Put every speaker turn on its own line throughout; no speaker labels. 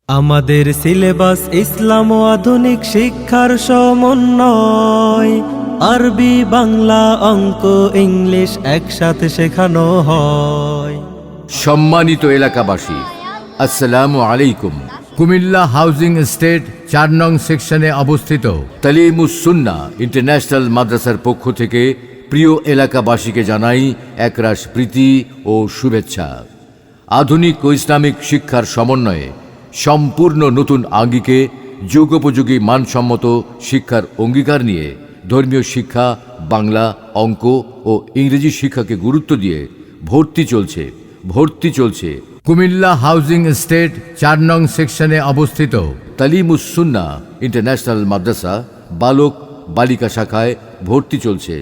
আমাদের সিলেবাস ইসলাম ও আধুনিক শিক্ষার সমন্বয়। আরবি, বাংলা, অঙ্ক, ইংলিশ একসাথে শেখানো হয়।
সম্মানিত এলাকাবাসী, আসসালামু আলাইকুম। কুমিল্লা হাউজিং এস্টেট ৪ নং সেকশনে অবস্থিত তালিমুস সুন্নাহ ইন্টারন্যাশনাল মাদ্রাসার পক্ষ থেকে প্রিয় এলাকাবাসীকে জানাই একরাশ প্রীতি ও শুভেচ্ছা। আধুনিক ও ইসলামিক শিক্ষার সমন্বয়ে সম্পূর্ণ নতুন আঙ্গিকে যুগোপযোগী মানসম্মত শিক্ষার অঙ্গীকার নিয়ে ধর্মীয় শিক্ষা, বাংলা, অঙ্ক ও ইংরেজি শিক্ষাকে গুরুত্ব দিয়ে ভর্তি চলছে কুমিল্লা হাউজিং এস্টেট ৪ নং সেকশনে অবস্থিত তালিমুস সুন্নাহ ইন্টারন্যাশনাল মাদ্রাসা বালক বালিকা শাখায় ভর্তি চলছে।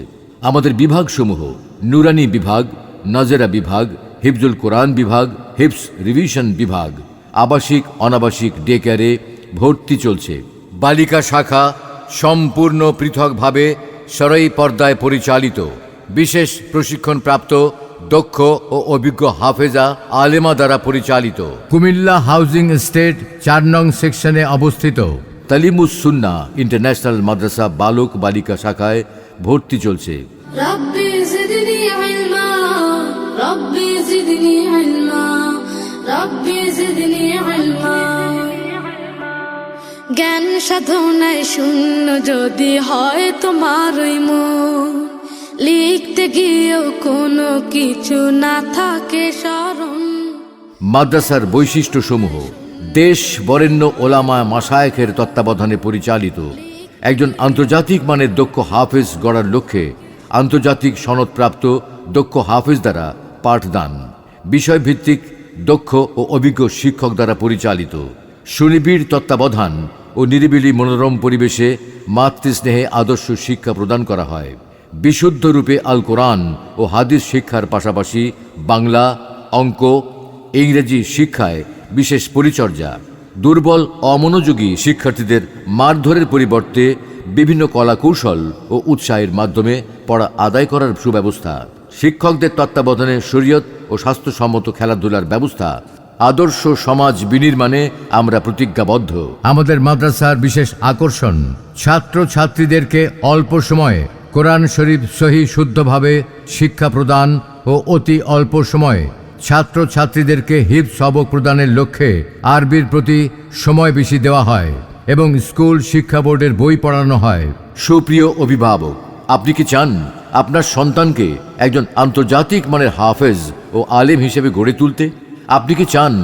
আমাদের বিভাগসমূহ নুরানি বিভাগ, নাজেরা বিভাগ, হিফজুল কোরআন বিভাগ, হিফজ রিভিশন বিভাগ, আবাসিক অনাবাসিক ডে কেয়ারে ভর্তি চলছে। বালিকা শাখা সম্পূর্ণ পৃথকভাবে সরাই পর্দায় পরিচালিত, বিশেষ প্রশিক্ষণপ্রাপ্ত দক্ষ ও অভিজ্ঞ হাফেজা আলেমা দ্বারা পরিচালিত। কুমিল্লা হাউজিং এস্টেট ৪ নং সেকশনে অবস্থিত তালিমুস সুন্নাহ ইন্টারন্যাশনাল মাদ্রাসা বালক বালিকা শাখায় ভর্তি চলছে।
রব্বি জিদনি ইলমা, রব্বি জিদনি ইলমা, রব্বি জিদনি ইলমা। জ্ঞান সাধনায় শূন্য যদি হয় তোমার ওই মন, লিখতে গিয়েও কোনো কিছু না থাকে স্মরণ।
মাদ্রাসার বৈশিষ্ট্যসমূহ দেশ বরেণ্য ওলামা মাশায়েখের তত্ত্বাবধানে পরিচালিত। একজন আন্তর্জাতিক মানের দক্ষ হাফেজ গড়ার লক্ষ্যে আন্তর্জাতিক সনদপ্রাপ্ত দক্ষ হাফেজ দ্বারা পাঠদান, বিষয়ভিত্তিক দক্ষ ও অভিজ্ঞ শিক্ষক দ্বারা পরিচালিত। সুনিবিড় তত্ত্বাবধান ও নিরিবিলি মনোরম পরিবেশে মাতৃস্নেহে আদর্শ শিক্ষা প্রদান করা হয়। বিশুদ্ধ রূপে আল কোরআন ও হাদিস শিক্ষার পাশাপাশি বাংলা, অঙ্ক, ইংরেজি শিক্ষায় বিশেষ পরিচর্যা। দুর্বল অমনোযোগী শিক্ষার্থীদের মারধরের পরিবর্তে বিভিন্ন কলাকৌশল ও উৎসাহের মাধ্যমে পড়া আদায় করার সুব্যবস্থা। শিক্ষকদের তত্ত্বাবধানে শরীয়ত ও স্বাস্থ্যসম্মত খেলাধুলার ব্যবস্থা। আদর্শ সমাজ বিনির্মাণে আমরা প্রতিজ্ঞাবদ্ধ। আমাদের মাদ্রাসার বিশেষ আকর্ষণ ছাত্র ছাত্রীদেরকে অল্প সময়ে কোরআন শরীফ সহি শুদ্ধভাবে শিক্ষা প্রদান ও অতি অল্প সময়ে ছাত্র ছাত্রীদেরকে হিফজ সবক প্রদানের লক্ষ্যে আরবির প্রতি সময় বেশি দেওয়া হয় এবং স্কুল শিক্ষা বোর্ডের বই পড়ানো হয়। সুপ্রিয় অভিভাবক, আপনি কি চান আপনার সন্তানকে একজন আন্তর্জাতিক মানের হাফেজ ও আলেম হিসেবে গড়ে তুলতে? আপনি কি চান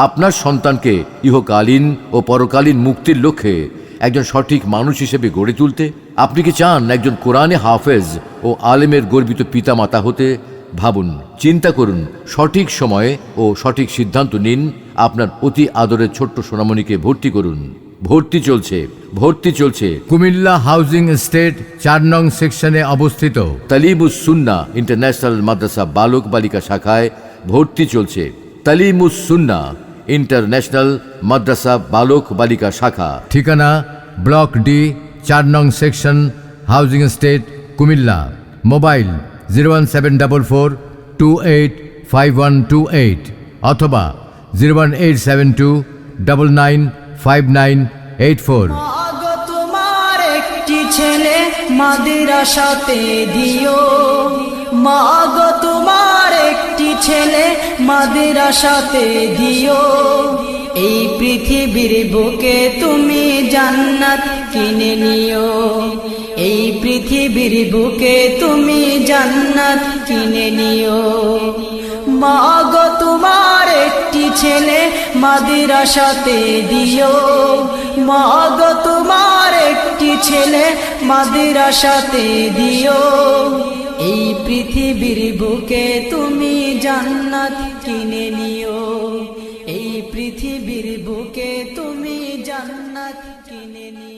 আপনার সন্তানকে ইহকালীন ও পরকালীন মুক্তির লক্ষ্যে একজন সঠিক মানুষ হিসেবে গড়ে তুলতে? আপনি কি চান একজন কোরআনে হাফেজ ও আলেমের গর্বিত পিতামাতা হতে? ভাবুন, চিন্তা করুন, সঠিক সময়ে ও সঠিক সিদ্ধান্ত নিন। আপনার অতি আদরের ছোট্ট সোনামণিকে ভর্তি করুন। ভর্তি চলছে কুমিল্লা হাউজিং এস্টেট ৪ নং সেকশনে অবস্থিত তালিমুস সুন্নাহ ইন্টারন্যাশনাল মাদ্রাসা বালক বালিকা শাখায় ভর্তি চলছে। তালিমুস সুন্নাহ ইন্টারন্যাশনাল মাদ্রাসা বালক বালিকা শাখা, ঠিকানা ব্লক ডি ৪ নং section, housing estate, Comilla. Mobile 01744285128 অথবা 01872995984।
মাগো তোমার একটি ছেলে মাদ্রাসাতে দিও, মাগো তোমার একটি ছেলে মাদ্রাসাতে দিও। এই পৃথিবীর বুকে তুমি জান্নাত কিনে নিও, এই পৃথিবীর বুকে তুমি জান্নাত কিনে নিও। মাগো তোমার একটি ছেলে মাদ্রাসাতে দিও, মাগো তোমার একটি ছেলে মাদ্রাসাতে দিও। এই পৃথিবীর বুকে তুমি জান্নাত কিনে নিও, এই পৃথিবীর বুকে তুমি জান্নাত কিনে নিও।